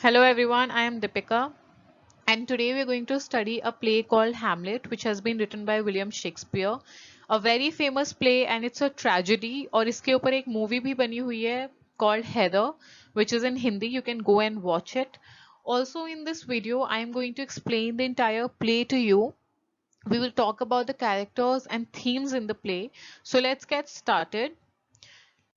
Hello everyone, I am Deepika, and today we are going to study a play called Hamlet, which has been written by William Shakespeare. A very famous play, and it's a tragedy. और इसके ऊपर एक movie भी बनी हुई है called Heather, which is in Hindi. You can go and watch it. Also, in this video, I am going to explain the entire play to you. We will talk about the characters and themes in the play. So let's get started.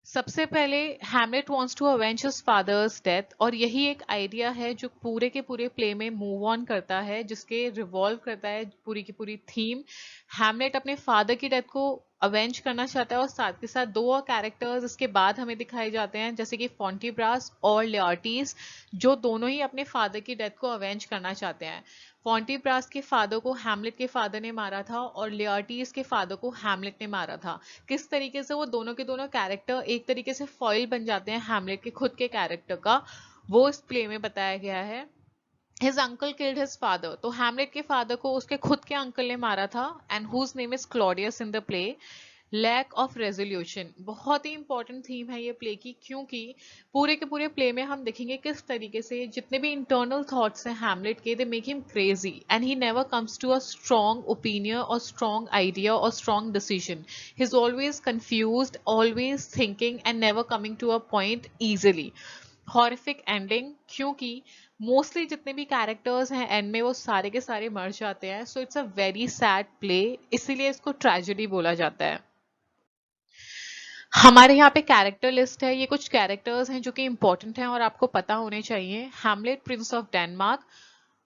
सबसे पहले Hamlet wants to avenge his father's death और यही एक idea है जो पूरे के पूरे प्ले में मूव ऑन करता है, जिसके रिवॉल्व करता है पूरी की पूरी थीम। हैमलेट अपने फादर की डेथ को अवेंज करना चाहता है और साथ के साथ दो और कैरेक्टर्स इसके बाद हमें दिखाए जाते हैं, जैसे कि फॉन्टीब्रास और लियार्टीज, जो दोनों ही अपने फादर की डेथ को अवेंज करना चाहते हैं। फॉन्टीब्रास के फादर को हैमलेट के फादर ने मारा था और लियार्टीज के फादर को हैमलेट ने मारा था। किस तरीके से वो दोनों के दोनों कैरेक्टर एक तरीके से फॉइल बन जाते हैं हैमलेट के खुद के कैरेक्टर का, वो इस प्ले में बताया गया है। His uncle killed his father, तो हैमलेट के फादर को उसके खुद के अंकल ने मारा था, and whose name is Claudius in the play. Lack of resolution बहुत ही इंपॉर्टेंट थीम है ये प्ले की, क्योंकि पूरे के पूरे प्ले में हम देखेंगे किस तरीके से जितने भी इंटरनल थॉट्स हैं हैमलेट के, they make him crazy and he never comes to a strong opinion और स्ट्रॉन्ग आइडिया और strong decision. He is always confused, always thinking and never coming to a point easily. Horrific ending, क्योंकि mostly जितने भी characters हैं and में वो सारे के सारे मर जाते हैं, so it's a very sad play, इसीलिए इसको ट्रेजेडी बोला जाता है। हमारे यहाँ पे कैरेक्टर लिस्ट है, ये कुछ कैरेक्टर्स हैं जो कि इंपॉर्टेंट हैं और आपको पता होने चाहिए। हैमलेट प्रिंस ऑफ डेनमार्क,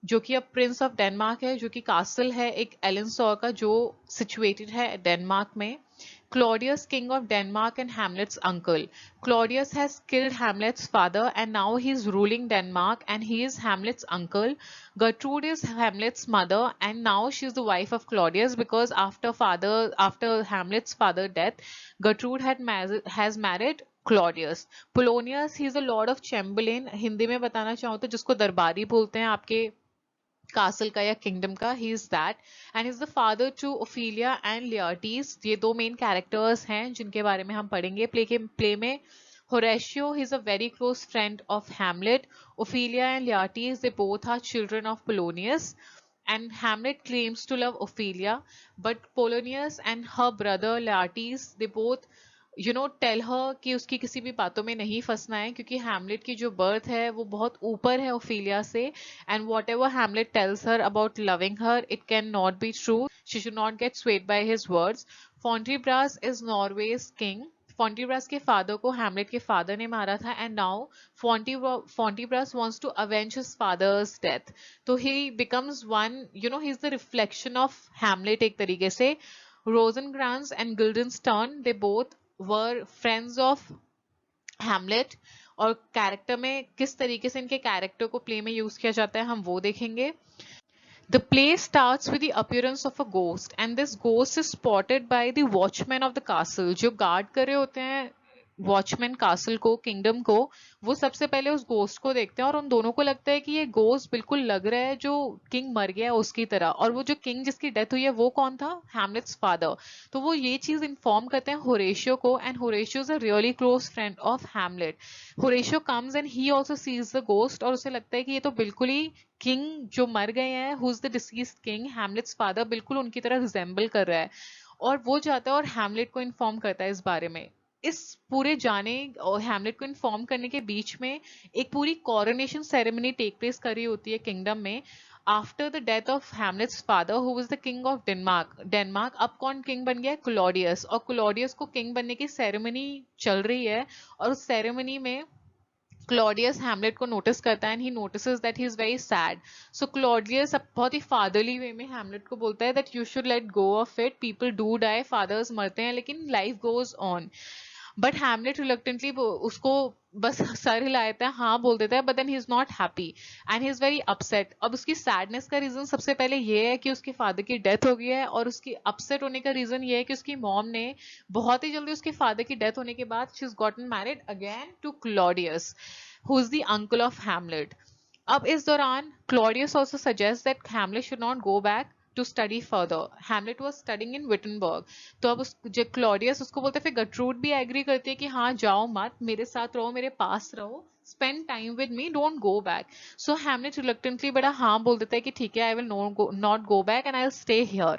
जो कि अब प्रिंस ऑफ डेनमार्क है, जो कि कासल है एक एलेंसॉर का जो सिचुएटेड है डेनमार्क में। Claudius, king of Denmark and Hamlet's uncle. Claudius has killed Hamlet's father and now he is ruling Denmark and he is Hamlet's uncle. Gertrude is Hamlet's mother and now she is the wife of Claudius because after Hamlet's father death, Gertrude has married Claudius. Polonius, he is the lord of Chamberlain. Hindi में बताना चाहूँ तो जिसको दरबारी बोलते हैं आपके castle का या किंगडम का, he is that and is the father to Ophelia and Laertes. ये दो मेन कैरेक्टर्स हैं जिनके बारे में हम पढ़ेंगे प्ले में। Horatio, he is a very close friend of Hamlet. Ophelia and Laertes, they both are children of Polonius. And Hamlet claims to love Ophelia, but Polonius and her brother Laertes, they both tell her कि उसकी किसी भी बातों में नहीं फंसना है, क्योंकि हैमलेट की जो बर्थ है वो बहुत ऊपर है ओफिलिया से, and whatever Hamlet tells her about loving her, it can not be true. She should not get swayed by his words. Fortinbras is Norway's king. Fortinbras के फादर को हैमलेट के father ने मारा था and now Fortinbras wants to avenge his father's death, तो he becomes one, he is the reflection of Hamlet एक तरीके से। Rosencrantz and Guildenstern, they both were friends of Hamlet, और कैरेक्टर में किस तरीके से इनके कैरेक्टर को प्ले में यूज किया जाता है हम वो देखेंगे। The play starts with the appearance of a ghost and this ghost is spotted by the watchman of the castle. जो गार्ड कर रहे होते हैं वॉचमैन कासल को, किंगडम को, वो सबसे पहले उस गोस्ट को देखते हैं और उन दोनों को लगता है कि ये गोस्ट बिल्कुल लग रहा है जो किंग मर गया है उसकी तरह, और वो जो किंग जिसकी डेथ हुई है वो कौन था, हैमलेट्स फादर। तो वो ये चीज इन्फॉर्म करते हैं होरेशियो को and Horatio is a really close friend of Hamlet. Horatio comes and he also sees the ghost और उसे लगता है कि ये तो बिल्कुल ही किंग जो मर गए हैं, who is the deceased king, Hamlet's father, बिल्कुल उनकी तरह रिजेंबल कर रहा है, और वो जाता है और हैमलेट को इन्फॉर्म करता है इस बारे में। इस पूरे जाने और हैमलेट को इन्फॉर्म करने के बीच में एक पूरी कॉरोनेशन सेरेमनी टेक प्लेस कर रही होती है किंगडम में। After the death of Hamlet's father who was the king of Denmark, अब कौन किंग बन गया, क्लॉडियस, और क्लॉडियस को किंग बनने की सेरेमनी चल रही है, और उस सेरेमनी में क्लॉडियस हैमलेट को नोटिस करता है and he notices that he is very sad. So Claudius बहुत ही फादरली वे में हैमलेट को बोलता है that you should let go of it, people do die, fathers मरते हैं लेकिन life goes on. But Hamlet reluctantly उसको बस सर हिला देता है, हाँ बोल देता है, but then he is not happy and he is very upset. अब उसकी सैडनेस का रीजन सबसे पहले ये है कि उसके फादर की डेथ हो गई है, और उसकी अपसेट होने का रीजन ये है कि उसकी मॉम ने बहुत ही जल्दी उसके फादर की डेथ होने के बाद she is gotten married again to Claudius who is the uncle of Hamlet. अब इस दौरान Claudius also suggest that Hamlet should not go back to study further. Hamlet was studying in Wittenberg. तो अब उस जो क्लॉडियस उसको बोलते हैं, फिर गटरूड भी एग्री करती है कि हाँ जाओ मत, मेरे साथ रहो, मेरे पास रहो, spend time with me, don't go back. So Hamlet reluctantly बड़ा हाँ बोल देता है कि ठीक है, I will not go back and I'll stay here.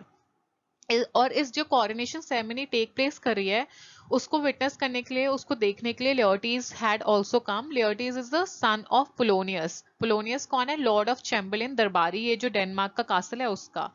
और इस जो कॉरोनेशन सेरेमनी टेक प्लेस कर रही है उसको विटनेस करने के लिए, उसको देखने के लिए Laertes had also come. Laertes is the son of Polonius. Polonius कौन है? लॉर्ड ऑफ चैम्बरलेन, दरबारी, ये जो डेनमार्क का कासल है उसका.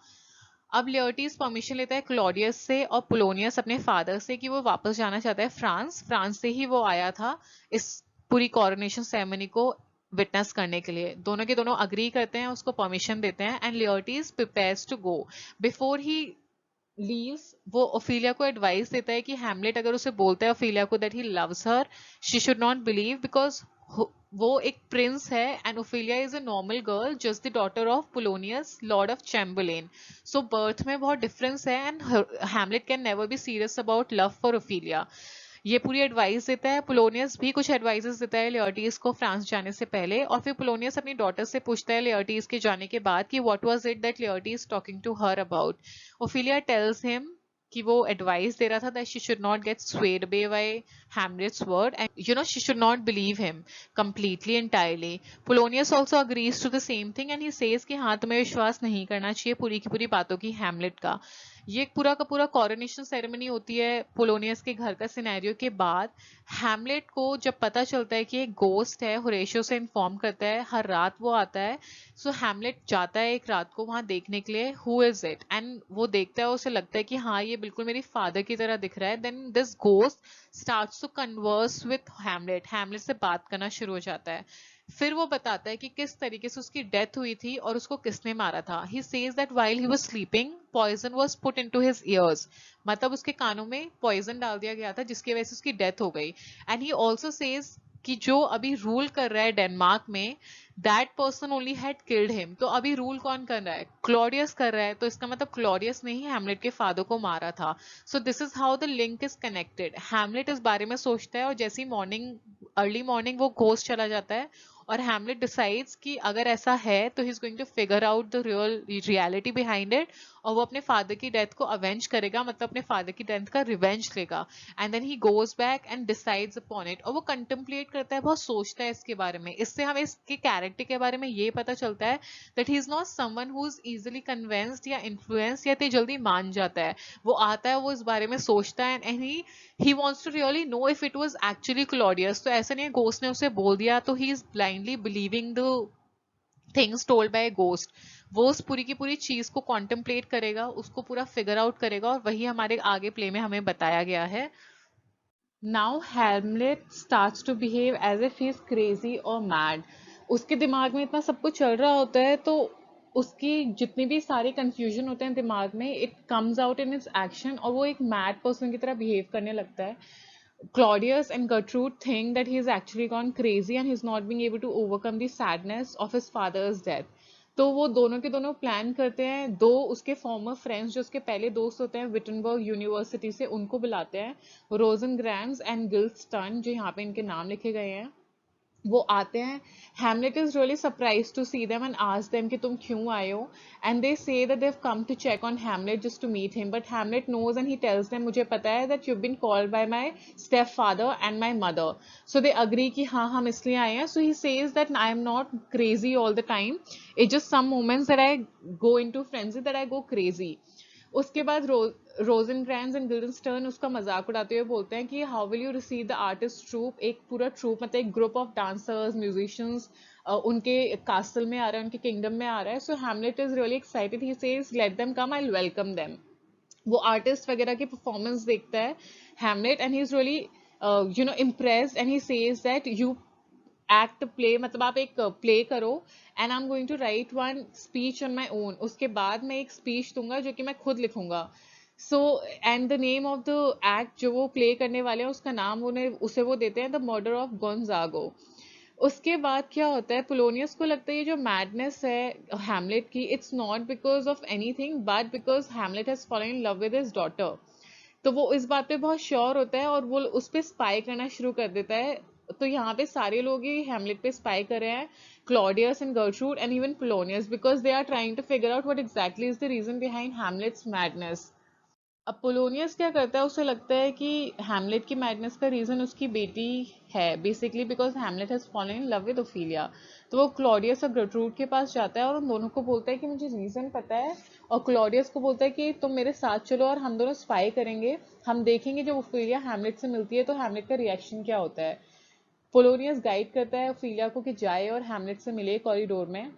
अब लेओटीज परमिशन लेता है क्लॉडियस से और पोलोनियस अपने फादर से कि वो वापस जाना चाहता है फ्रांस. फ्रांस से ही वो आया था इस पूरी कॉरोनेशन सेरेमनी को विटनेस करने के लिए. दोनों के दोनों अग्री करते हैं, उसको परमिशन देते हैं and Laertes prepares to go. Before he leaves वो ओफिलिया को एडवाइस देता है कि हैमलेट अगर उसे बोलता है ओफिलिया को that he loves her, she should not believe because वो एक प्रिंस है and Ophelia is a normal girl, just the daughter of Polonius, Lord of Chamberlain. So birth में बहुत डिफरेंस है and Hamlet can never be serious about love for Ophelia. ये पूरी advice देता है. पोलोनियस भी कुछ एडवाइसेस देता है लेओटीज को फ्रांस जाने से पहले, और फिर पोलोनियस अपनी डॉटर से पूछता है लेओटीज के जाने के बाद कि what was it that Laertes talking to her about. Ophelia tells him कि वो एडवाइस दे रहा था that she should not get swayed away by Hamlet's word and you know she should not believe him completely entirely. Polonius also agrees to the same thing and he says कि हाँ तुम्हें विश्वास नहीं करना चाहिए पूरी की पूरी बातों की हैमलेट का. ये पूरा का पूरा कॉरोनेशन सेरेमनी होती है पोलोनियस के घर का सिनेरियो के बाद. हैमलेट को जब पता चलता है कि एक गोस्ट है, होरेशियो से इन्फॉर्म करता है, हर रात वो आता है. सो हैमलेट जाता है एक रात को वहां देखने के लिए हु इज इट, एंड वो देखता है, उसे लगता है कि हाँ ये बिल्कुल मेरी फादर की तरह दिख रहा है. Then this ghost starts to converse with Hamlet. Hamlet से बात करना शुरू हो जाता है. फिर वो बताता है कि किस तरीके से उसकी डेथ हुई थी और उसको किसने मारा था. He says that while he was sleeping poison was put into his ears, मतलब उसके कानों में पॉइजन डाल दिया गया था जिसकी वजह से उसकी डेथ हो गई. एंड ही ऑल्सो सेज कि जो अभी रूल कर रहा है डेनमार्क में that person only had killed him. तो अभी रूल कौन कर रहा है? क्लॉडियस कर रहा है. तो इसका मतलब क्लॉडियस ने ही हैमलेट के फादर को मारा था. So this is how the link is connected. Hamlet इस बारे में सोचता है और जैसी मॉर्निंग, अर्ली मॉर्निंग वो घोस्ट चला जाता है और हैमलेट डिसाइड्स कि अगर ऐसा है तो he is going to figure out the reality behind it और वो अपने फादर की डेथ को अवेंज करेगा, मतलब अपने फादर की डेथ का रिवेंज लेगा. And then he goes back and decides upon it. और वो कंटेम्पलेट करता है, बहुत सोचता है इसके बारे में. इससे हमें इसके कैरेक्टर के बारे में ये पता चलता है that he is not someone who is easily convinced या इन्फ्लुएंस्ड या जल्दी मान जाता है. वो आता है, वो इस बारे में सोचता है and he wants to really know if it was actually Claudius. तो ऐसा नहीं है ghost ने उसे बोल दिया तो he is blindly believing the things told by a ghost. वो उस पूरी की पूरी चीज को contemplate करेगा, उसको पूरा figure out करेगा और वही हमारे आगे प्ले में हमें बताया गया है. Now Hamlet starts to behave as if he is crazy or mad. उसके दिमाग में इतना सब कुछ चल रहा होता है तो उसकी जितनी भी सारे कंफ्यूजन होते हैं दिमाग में, it comes out in its action और वो एक मैड पर्सन की तरह बिहेव करने लगता है. Claudius and Gertrude think that he has actually gone crazy and he's not being able to overcome the sadness of his father's death. तो वो दोनों के दोनों प्लान करते हैं. दो उसके फॉर्मर फ्रेंड्स जो उसके पहले दोस्त होते हैं विटनबर्ग यूनिवर्सिटी से, उनको बुलाते हैं, रोजनग्रैंस एंड गिल्स्टन, जो यहाँ पे इनके नाम लिखे गए हैं. वो आते हैं. Hamlet is really surprised to see them and asks them कि तुम क्यों आए हो, and they say that they've come to check on Hamlet just to meet him, but Hamlet knows and he tells them मुझे पता है that you've been called by my stepfather and my mother. So they agree कि हाँ हम इसलिए आए हैं. So he says that I am not crazy all the time, it's just some moments that I go into frenzy, that I go crazy. उसके बाद रोजनग्रैंस and गिल्डनस्टर्न उसका मजाक उड़ाते हुए बोलते हैं कि how will you receive the artist troupe. एक पूरा ट्रूप मतलब एक ग्रुप ऑफ डांसर्स, म्यूजिशियंस उनके कास्टल में आ रहा है, उनके किंगडम में आ रहा है. So Hamlet is really excited. He says let them come, I will welcome them. वो आर्टिस्ट वगैरह की परफॉर्मेंस देखता है Hamlet and he is really you know impressed and he says that you act play, मतलब आप एक play करो and I am going to write one speech on my own. उसके बाद मैं एक स्पीच दूंगा जो कि मैं खुद लिखूंगा. So and the name of the act जो वो प्ले करने वाले हैं उसका नाम उसे वो देते हैं द मर्डर ऑफ गोंजागो. उसके बाद क्या होता है, पोलोनियस को लगता है ये जो मैडनेस है हैमलेट की, it's not because of anything but because Hamlet has fallen in love with his daughter. तो वो इस बात पे बहुत श्योर होता है और वो उस पर स्पाई करना शुरू कर देता है तो यहाँ पे सारे लोग ही हैमलेट पे स्पाई कर रहे हैं, Claudius and Gertrude and even Polonius, because they are trying to figure out what exactly is the reason behind Hamlet's madness. अब पोलोनियस क्या करता है, उसे लगता है कि हैमलेट की मैडनेस का रीजन उसकी बेटी है, basically because Hamlet has fallen in love with Ophelia. तो वो क्लॉडियस और गर्ट्रूड के पास जाता है और उन दोनों को बोलता है कि मुझे रीजन पता है, और क्लॉडियस को बोलता है कि तुम मेरे साथ चलो और हम दोनों स्पाई करेंगे, हम देखेंगे जब ओफिलिया हैमलेट से मिलती है तो हैमलेट का रिएक्शन क्या होता है। पोलोनियस गाइड करता है ओफिलिया को कि जाए और हैमलेट से मिले कॉरिडोर में।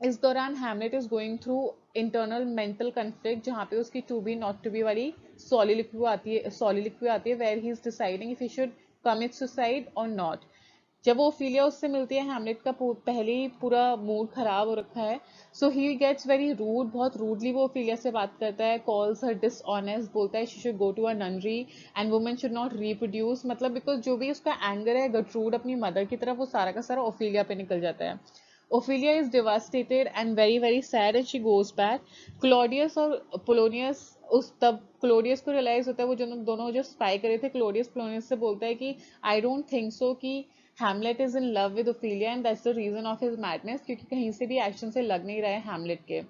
इस दौरान Hamlet is going through internal mental conflict, जहाँ पे उसकी to be not to be वाली सॉलिलिक्वी आती है where he is deciding if he should commit suicide और नॉट। जब वो ओफिलिया उससे मिलती है, हैमलेट का पहले ही पूरा मूड खराब हो रखा है, so he gets very rude, बहुत रूडली वो ओफिलिया से बात करता है, कॉल्स हर डिसऑनेस्ट, बोलता है she should go to a nunnery and women should not reproduce, मतलब बिकॉज जो भी उसका एंगर है गर्ट्रूड अपनी मदर की तरफ, वो सारा का सारा ओफिलिया पे निकल जाता है। Ophelia is devastated and very very sad and she goes back. Claudius और Polonius, उस तब क्लोडियस को रियलाइज होता है, वो जो दोनों जो स्पाई करे थे, क्लोडियस पोलोनियस से बोलता है कि आई डोंट थिंक सो कि Hamlet is in love with Ophelia and that's the reason of his madness, क्योंकि कहीं से भी एक्शन से लग नहीं रहा है हैमलेट के।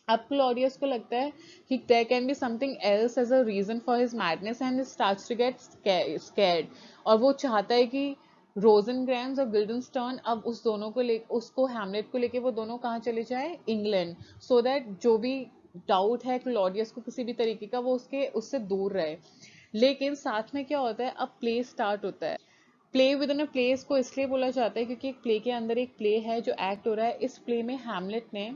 अब क्लोडियस को लगता है कि there can be something else as a reason for his madness and starts to get scared, और वो चाहता है कि रोजनग्रैंस और गिल्डनस्टर्न अब उस दोनों को ले उसको हैमलेट को लेके वो दोनों कहाँ चले जाए, इंग्लैंड, सो दैट जो भी डाउट है क्लॉडियस को किसी भी तरीके का, वो उससे दूर रहे। लेकिन साथ में क्या होता है, अब प्ले स्टार्ट होता है। Play with in a place को इसलिए बोला जाता है क्योंकि एक प्ले के अंदर एक प्ले है जो एक्ट हो रहा है। इस प्ले में हैमलेट ने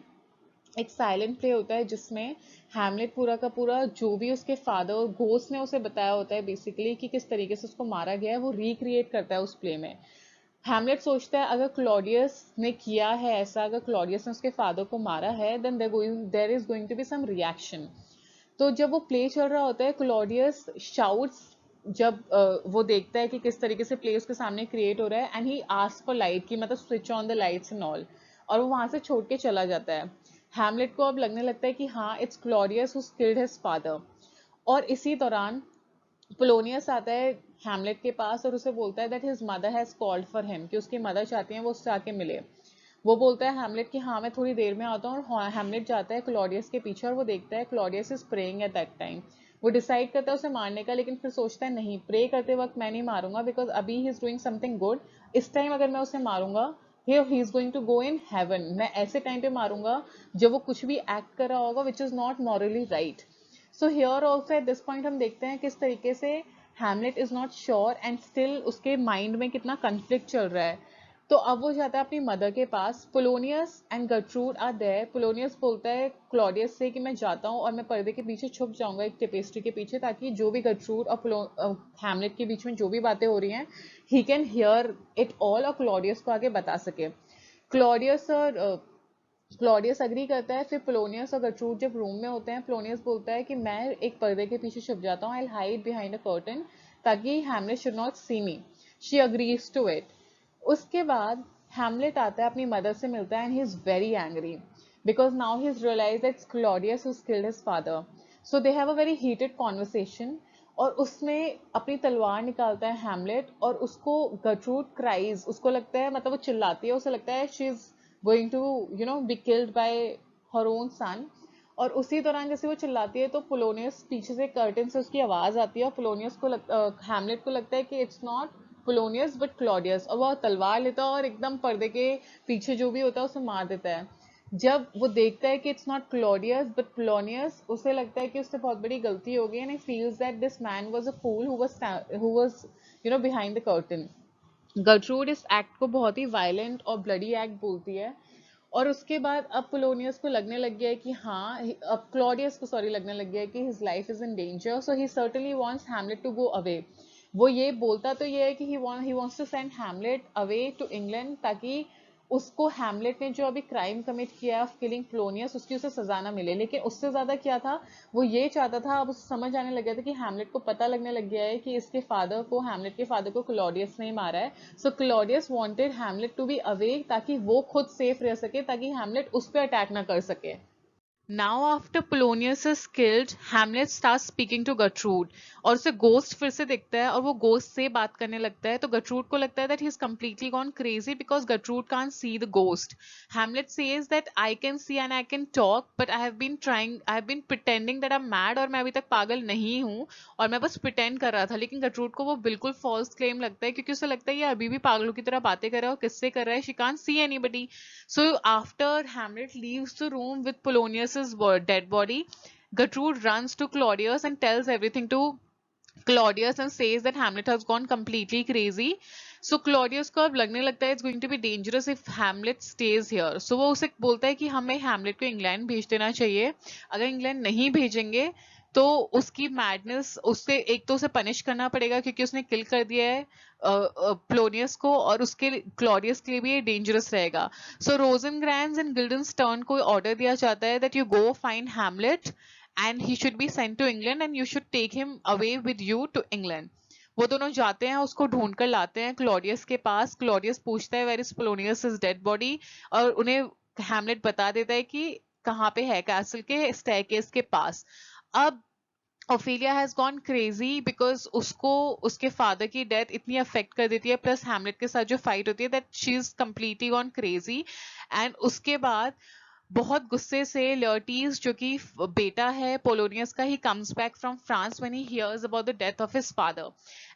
एक साइलेंट प्ले होता है जिसमें हैमलेट पूरा का पूरा जो भी उसके फादर और घोस्ट ने उसे बताया होता है बेसिकली कि किस तरीके से उसको मारा गया है, वो रिक्रिएट करता है उस प्ले में। हैमलेट सोचता है अगर क्लॉडियस ने किया है ऐसा, अगर क्लॉडियस ने उसके फादर को मारा है, then there is going to be some reaction. तो जब वो प्ले चल रहा होता है, क्लॉडियस शाउट्स, जब वो देखता है कि किस तरीके से प्ले उसके सामने क्रिएट हो रहा है, and he ask for light, की मतलब switch on the lights and all, और वो वहां से छोड़ के चला जाता है। हैमलेट को अब लगने लगता है कि हाँ it's Claudius who killed his father. और इसी दौरान पोलोनियस आता है हैमलेट के पास और उसे बोलता है that his mother has called for him, कि उसकी मदर चाहती हैं वो उससे आके मिले। वो बोलता है हैमलेट कि हाँ मैं थोड़ी देर में आता हूँ, और हैमलेट जाता है क्लॉडियस के पीछे और वो देखता है Claudius is praying at that time. वो डिसाइड करता है उसे मारने का, लेकिन फिर सोचता है नहीं, प्रे करते वक्त मैं नहीं मारूंगा बिकॉज अभी he is doing something good, इस टाइम अगर मैं उसे मारूंगा he is going to go in heaven, मैं ऐसे टाइम पे मारूंगा जब वो कुछ भी एक्ट कर रहा होगा which is not morally right. So here also at this point हम देखते हैं किस तरीके से Hamlet is not sure and still उसके माइंड में कितना कन्फ्लिक्ट चल रहा है। तो अब वो जाता है अपनी मदर के पास। Polonius and Gertrude are there. Polonius बोलता है क्लॉडियस से कि मैं जाता हूँ और मैं पर्दे के पीछे छुप जाऊंगा एक टेपेस्ट्री के पीछे, ताकि जो भी गर्ट्रूड और हैमलेट के बीच में जो भी बातें हो रही हैं he can hear it all और क्लॉडियस को आगे बता सके। क्लॉडियस और क्लॉडियस अग्री करता है। फिर पोलोनियस और गर्ट्रूड जब रूम में होते हैं, पोलोनियस बोलता है कि मैं एक पर्दे के पीछे छुप जाता हूँ, I hide behind a curtain, ताकि Hamlet should not see me. She agrees to it. उसके बाद हैमलेट आता है, अपनी मदर से मिलता है, and he is very angry because now he is realize that Claudius who killed his father. So they have a very heated conversation, और उसमें अपनी तलवार निकालता है हैमलेट, और उसको गर्ट्रूड क्राइज, उसको लगता है, मतलब वो चिल्लाती है, उसे लगता है she is going to be killed by her own son. और उसी दौरान जैसे वो चिल्लाती है तो पोलोनियस पीछे से कर्टन से उसकी आवाज आती है, और पोलोनियस को हैमलेट को लगता है कि it's not Polonius but Claudius, और वह तलवार लेता है और एकदम पर्दे के पीछे जो भी होता है उसे मार देता है। जब वो देखता है कि it's not Claudius but Polonius, उसे लगता है कि उससे बहुत बड़ी गलती हो गई, and he feels that this man was a fool who was behind the curtain. Gertrude इस एक्ट को बहुत ही वायलेंट और ब्लडी एक्ट बोलती है। और उसके बाद अब पोलोनियस को लगने लग गया है कि हाँ, अब क्लॉडियस को सॉरी लगने लग गया है कि his life is in danger, so he certainly wants Hamlet to go away. वो ये बोलता तो ये है कि he wants to send Hamlet away to England, ताकि उसको हैमलेट ने जो अभी क्राइम कमिट किया ऑफ किलिंग पोलोनियस उसकी उसे सजा ना मिले। लेकिन उससे ज्यादा क्या था, वो ये चाहता था, अब उसे समझ आने लग गया था कि हैमलेट को पता लगने लग गया है कि इसके फादर को, हैमलेट के फादर को क्लॉडियस ने मारा है। So Claudius wanted Hamlet to be away ताकि वो खुद सेफ रह सके, ताकि हैमलेट उस पर अटैक ना कर सके। Now after Polonius is killed, Hamlet starts speaking to Gertrude और उसे गोस्ट फिर से दिखता है और वो गोस्ट से बात करने लगता है. तो Gertrude को लगता है that he's completely gone crazy because Gertrude can't see the ghost. Hamlet says that I can see and I can talk, but I have been pretending that I'm mad और मैं अभी तक पागल नहीं हूँ और मैं बस pretend कर रहा था. लेकिन Gertrude को वो बिल्कुल false claim लगता है क्योंकि उसे लगता है ये अभी भी पागलों की तरह बातें कर रहा है और किससे कर रहा है. She can't see anybody. So after Hamlet leaves the room with Polonius's dead body, Gertrude runs to Claudius and tells everything to Claudius and says that Hamlet has gone completely crazy. So Claudius को अब लगने लगता है it's going to be dangerous if Hamlet stays here. So वो उसे बोलता है कि हमें Hamlet को इंग्लैंड भेज देना चाहिए. अगर इंग्लैंड नहीं भेजेंगे तो उसकी मैडनेस, उससे एक तो उसे पनिश करना पड़ेगा क्योंकि उसने किल कर दिया है प्लोनियस को और उसके क्लॉडियस के लिए भी ये डेंजरस रहेगा. सो रोजेनग्रैंस एंड गिल्डनस्टर्न को ऑर्डर दिया जाता है that you go find Hamlet and he should be sent to England and you should take him away with you to England. वो दोनों जाते हैं, उसको ढूंढ कर लाते हैं क्लॉडियस के पास. क्लॉडियस पूछता है where is Polonius is dead body और उन्हें हैमलेट बता देता है कि कहाँ पे है, कैसल के स्टेयरकेस के पास. अब Ophelia has gone crazy because उसको उसके फादर की डेथ इतनी अफेक्ट कर देती है प्लस हैमलेट के साथ जो फाइट होती है that she is completely gone crazy. And उसके बाद बहुत गुस्से से लेओटीज जो कि बेटा है पोलोनियस का, he comes back from France when he hears about the death of his father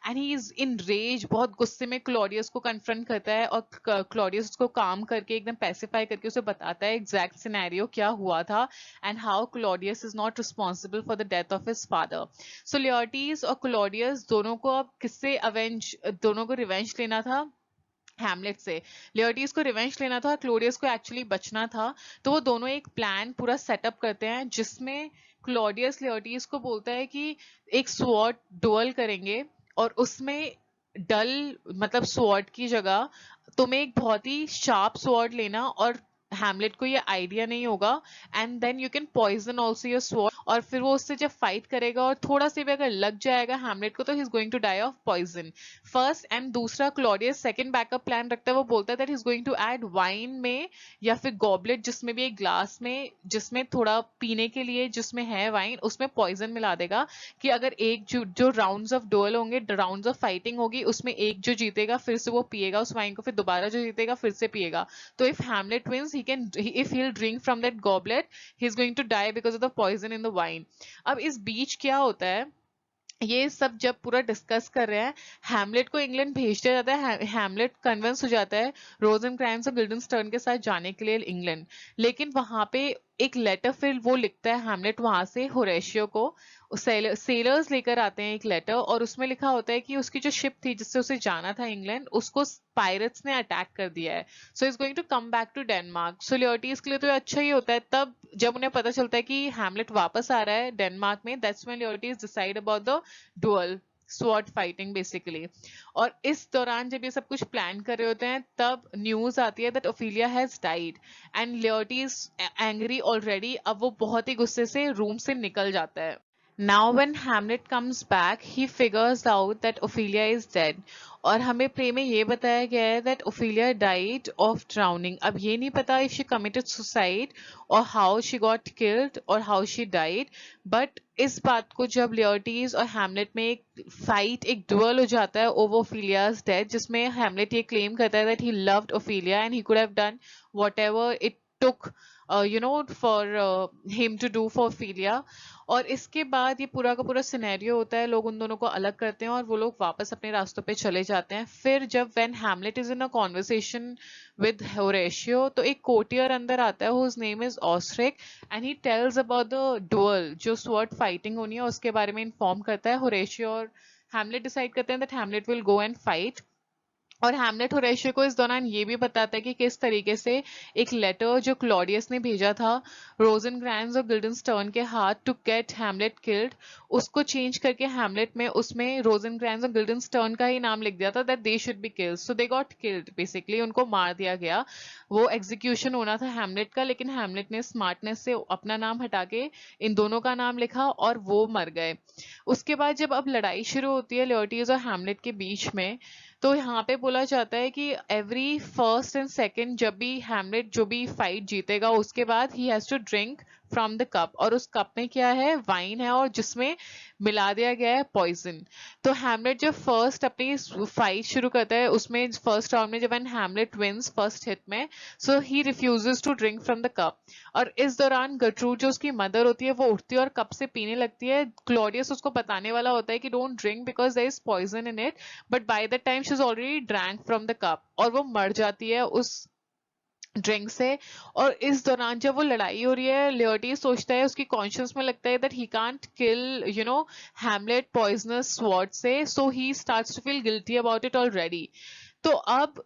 and he is in rage. बहुत गुस्से में क्लॉडियस को कन्फ्रंट करता है और क्लॉडियस उसको काम करके एकदम पैसिफाई करके उसे बताता है एग्जैक्ट सिनेरियो क्या हुआ था and how Claudius is not responsible for the death of his father. So Laertes और क्लॉडियस दोनों को अब किससे दोनों को रिवेंज लेना था हैमलेट से. लेओटीज को रिवेंज लेना था और क्लोडियस को एक्चुअली बचना था. तो वो दोनों एक प्लान पूरा सेटअप करते हैं जिसमें क्लॉडियस लेओटीज को बोलता है कि एक स्वॉर्ड डुअल करेंगे और उसमें डल मतलब स्वॉर्ड की जगह तुम्हें एक बहुत ही शार्प स्वॉर्ड लेना और हैमलेट को ये आइडिया नहीं होगा and then you can poison also your sword. और फिर वो उससे जब फाइट करेगा और थोड़ा सा भी अगर लग जाएगा हैमलेट को तो he is going to die of poison first. And दूसरा क्लॉडियस सेकंड बैकअप प्लान रखता है, वो बोलता है that he is going to add wine में या फिर गॉबलेट जिसमें भी एक ग्लास में जिसमें थोड़ा पीने के लिए जिसमें है वाइन उसमें पॉइजन मिला देगा कि अगर एक जो राउंड्स ऑफ डुअल होंगे, राउंड्स ऑफ फाइटिंग होगी, उसमें एक जो जीतेगा फिर से वो पिएगा उस वाइन को, फिर दोबारा जो जीतेगा फिर से पिएगा. तो if Hamlet wins if he'll drink from that goblet he's going to die because of the poison in the wine. अब इस बीच क्या होता है, ये सब जब पूरा डिस्कस कर रहे हैं हैमलेट को इंग्लैंड भेज दिया जाता है. हैमलेट कन्विंस हो जाता है रोजेनक्रैंस और गिल्डनस्टर्न के साथ जाने के लिए इंग्लैंड. लेकिन वहां पे एक लेटर फिर वो लिखता है हैमलेट वहां से होरेशियो को. सेलर्स लेकर आते हैं एक लेटर और उसमें लिखा होता है कि उसकी जो शिप थी जिससे उसे जाना था इंग्लैंड उसको पायरेट्स ने अटैक कर दिया है. So is going to come back to Denmark. So Laertes के लिए तो अच्छा ही होता है. तब जब उन्हें पता चलता है कि हैमलेट वापस आ रहा है डेनमार्क में that's when Laertes decide about the duel sword fighting basically. और इस दौरान जब ये सब कुछ प्लान कर रहे होते हैं तब न्यूज आती है that Ophelia has died and Laertes is angry already. अब वो बहुत ही गुस्से से रूम से निकल जाता है. Now when Hamlet comes back, he figures out that Ophelia is dead. और हमें प्ले में ये बताया गया है that Ophelia died of drowning. अब ये नहीं पता if she committed suicide or how she got killed or how she died. But इस बात को जब Leontes और Hamlet में एक फाइट, एक डुअल हो जाता है over Ophelia's death, जिसमें Hamlet ये क्लेम करता है that he loved Ophelia and he could have done whatever it took for him to do for Ophelia. और इसके बाद ये पूरा का पूरा सिनेरियो होता है, लोग उन दोनों को अलग करते हैं और वो लोग वापस अपने रास्तों पे चले जाते हैं. फिर जब when Hamlet is in a conversation with Horatio तो एक कोटियर अंदर आता है whose name is Osric and he tells about the duel जो स्वॉर्ड फाइटिंग होनी है उसके बारे में इन्फॉर्म करता है. होरेशियो और हैमलेट डिसाइड करते हैं that Hamlet will go and fight. और हैमलेट होरेशियो को इस दौरान ये भी बताता है कि किस तरीके से एक लेटर जो क्लॉडियस ने भेजा था रोजेनक्रैंस और गिल्डनस्टर्न के हाथ टू गेट हैमलेट किल्ड, उसको चेंज करके हैमलेट में उसमें रोजेनक्रैंस और गिल्डनस्टर्न का ही नाम लिख दिया था that they should be killed. So they got killed, basically उनको मार दिया गया. वो एग्जीक्यूशन होना था हैमलेट का लेकिन हैमलेट ने स्मार्टनेस से अपना नाम हटा के इन दोनों का नाम लिखा और वो मर गए. उसके बाद जब अब लड़ाई शुरू होती है लियोटीज और हैमलेट के बीच में तो यहाँ पे बोला जाता है कि एवरी फर्स्ट एंड सेकंड जब भी हैमलेट जो भी फाइट जीतेगा उसके बाद he has to drink from the cup, और उस कप में क्या है, वाइन है और जिसमें मिला दिया गया है पॉइजन। तो हैमलेट जब फर्स्ट अपनी फाइट शुरू करता है, उसमें फर्स्ट राउंड में जब हैमलेट विंस फर्स्ट हिट में, so he refuses to drink from the cup. और इस दौरान गर्ट्रूड जो उसकी मदर होती है वो उठती है और कप से पीने लगती है। क्लॉडियस उसको बताने वाला होता है कि don't drink because there is poison in it, but by the time she is already drank from the cup, और वो मर जाती है उस ड्रिंक से। और इस दौरान जब वो लड़ाई हो रही है, लियोटी सोचता है, उसकी कॉन्शियस में लगता है that he can't kill Hamlet poisonous sword से, so he starts to feel guilty about it already. तो अब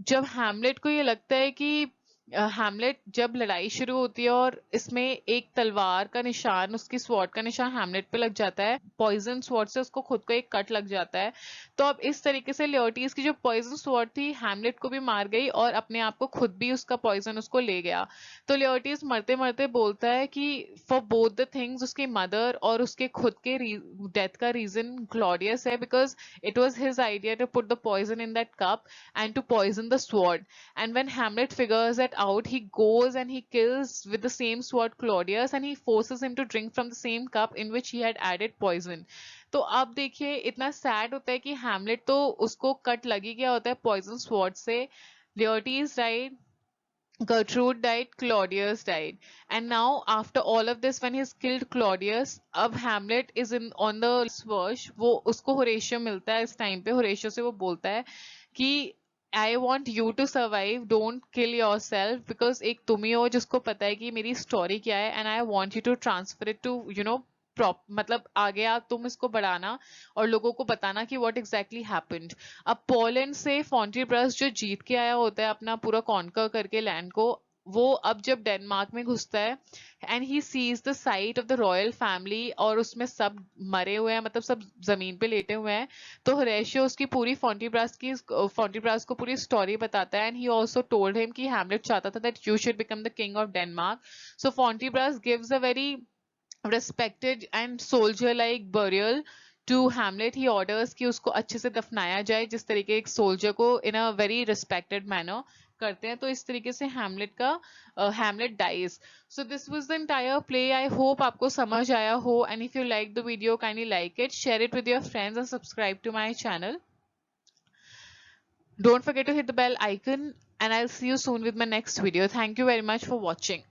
जब हैमलेट को ये लगता है कि हैमलेट, जब लड़ाई शुरू होती है और इसमें एक तलवार का निशान, उसकी स्वॉर्ड का निशान हैमलेट पे लग जाता है, पॉइजन स्वॉर्ड से उसको खुद को एक कट लग जाता है। तो अब इस तरीके से लियोटीज की जो पॉइजन स्वॉर्ड थी हैमलेट को भी मार गई और अपने आप को खुद भी उसका पॉइजन उसको ले गया। तो लियोटीज मरते मरते बोलता है कि फॉर बोथ द थिंग्स, उसकी मदर और उसके खुद के डेथ का रीजन क्लॉडियस है, because it was his idea to put the poison in that cup and to poison the sword. And when Hamlet figures that out, he goes and he kills with the same sword Claudius, and he forces him to drink from the same cup in which he had added poison. तो अब देखिए इतना sad होता है कि Hamlet तो उसको cut लगी गया होता है पॉइजन स्वॉर्ड से, लियोटीज died, Gertrude died, Claudius died. And now, after all of this, when he's killed Claudius, अब Hamlet is in on the verge, वो उसको होरेशियो मिलता है इस टाइम पे, होरेशियो से वो बोलता है कि I want you to survive, don't kill yourself, because एक तुम ही हो जिसको पता है कि मेरी स्टोरी क्या है, and I want you to transfer it to, मतलब आगे आप तुम इसको बढ़ाना और लोगों को बताना कि व्हाट एग्जैक्टली हैपेंड। अब पोलैंड से फॉन्टीब्रस जो जीत के आया होता है अपना पूरा कॉन्कर करके लैंड को, वो अब जब डेनमार्क में घुसता है and he sees the site of the royal family, और उसमें सब मरे हुए हैं, मतलब सब जमीन पे लेटे हुए हैं, तो होरेशियो उसकी पूरी फॉन्टीब्रास को पूरी स्टोरी बताता है। And he also told him कि हैमलेट चाहता था that you should become the king of Denmark. So Fortinbras gives a very respected and soldier like burial to Hamlet. He orders कि उसको अच्छे से दफनाया जाए, जिस तरीके एक सोल्जर को in a very respected manner करते हैं। तो इस तरीके से Hamlet dies. So this was the entire play. I hope आपको समझ आया हो, and if you like the video, kindly like it, share it with your friends and subscribe to my channel. Don't forget to hit the bell icon, and I'll see you soon with my next video. Thank you very much for watching.